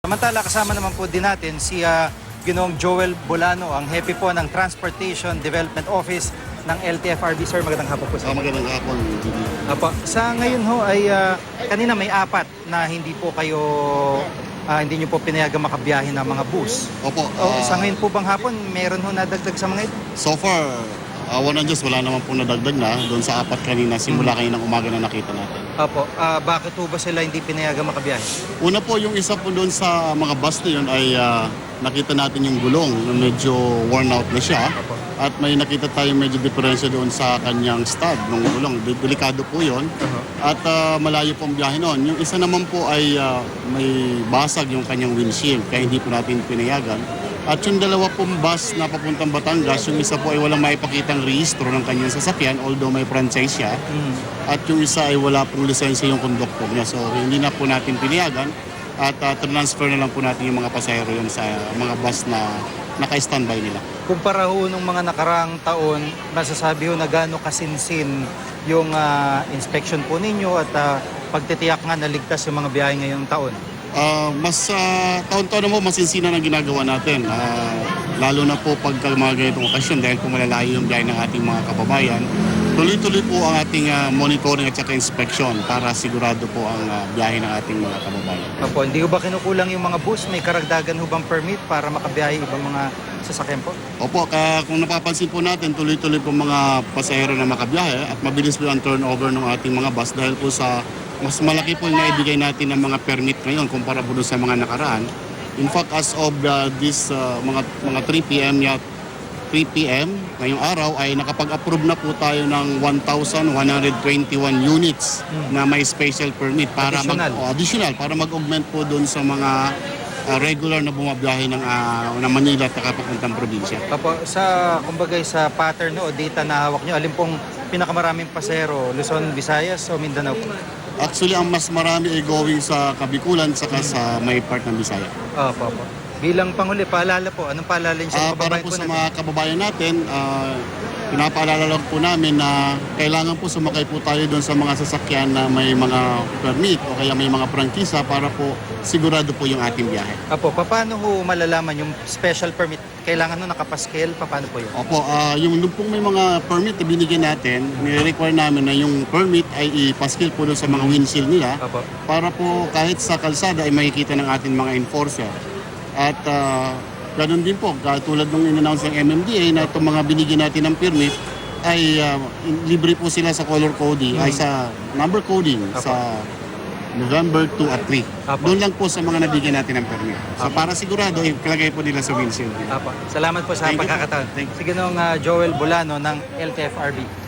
Samantala, kasama naman po din natin si Ginoong Joel Bolano, ang hepe po ng Transportation Development Office ng LTFRB. Sir, magandang hapon po sa Magandang hapon. Apo. Sa ngayon ho ay kanina may apat na hindi po kayo hindi nyo po pinayagang makabiyahe ng mga bus. Opo. Sa ngayon po bang hapon meron ho nadagdag sa mga ito? So far, awa ng Diyos, wala naman pong nadagdag na doon sa apat kanina simula kaninang umaga na nakita natin. Apo. Bakit po ba sila hindi pinayagang makabiyahe? Una po, yung isa po doon sa mga bus na yun ay nakita natin yung gulong na medyo worn out na siya. Apo. At may nakita tayong medyo diferensya doon sa kanyang stud ng gulong. Delikado po yun. At malayo pong biyahe noon. Yung isa naman po ay may basag yung kanyang windshield kaya hindi po natin pinayagan. At yung dalawa pong bus na papuntang Batangas, yung isa po ay walang maipakitang rehistro ng kanyang sasakyan although may franchise siya. At yung isa ay wala pong lisensya yung konduktor niya. So hindi na po natin pinayagan at transfer na lang po natin yung mga pasahero yun sa mga bus na naka-standby nila. Kumpara ho nung mga nakaraang taon, masasabi ho na gaano kasinsin yung inspection po ninyo at pagtitiyak nga na ligtas yung mga biyahe ngayong taon? Mas taon-taon na po masinsinan ang ginagawa natin. Lalo na po pagka mga ganitong okasyon dahil po malalayo yung biyahe ng ating mga kababayan. Tuloy-tuloy po ang ating monitoring at saka inspection para sigurado po ang biyahe ng ating mga kababayan. Opo, hindi ho ba kinukulang yung mga bus? May karagdagan ho bang permit para makabiyahe ibang mga sasakyan po? Opo, kung napapansin po natin, tuloy-tuloy po mga pasahero na makabiyahe at mabilis po ang turnover ng ating mga bus dahil po sa mas malaki po na ibigay natin ng mga permit ngayon kumpara po sa mga nakaraan. In fact, as of this mga 3 p.m. ngayong araw ay nakapag-approve na po tayo ng 1,121 units na may special permit para additional para mag-augment po doon sa mga regular na bumabiyahe ng Manila at papuntang probinsya. Opo, kumbaga sa pattern o data na hawak nyo, alin pong pinakamaraming pasahero, Luzon, Visayas o Mindanao? Actually, ang mas marami ay going sa Kabikulan saka sa may part ng Bisaya. Opo. Bilang panghuli, paalala po, anong paalala niyo sa Para kababayan po po sa natin? mga kababayan natin, pinapaalala lang po namin na kailangan po sumakay po tayo doon sa mga sasakyan na may mga permit o kaya may mga prangkisa para po sigurado po yung ating biyahe. Opo, paano ho malalaman yung special permit? Kailangan nung nakapaskil? Paano po yun? Opo, yung pong may mga permit na binigyan natin, nire-require namin na yung permit ay ipaskil po doon sa mga windshield nila. Opo. Para po kahit sa kalsada ay makikita ng ating mga enforcer. At ganun din po, tulad nung in-announce ng MMDA na itong mga binigyan natin ng permit ay libre po sila sa color coding, ay sa number coding sa November 2 at 3. Doon lang po sa mga nabigyan natin ng permit. So para sigurado, ikalagay po nila sa windshield. Salamat po sa pagkakataon. Sige nung Joel Bolano ng LTFRB.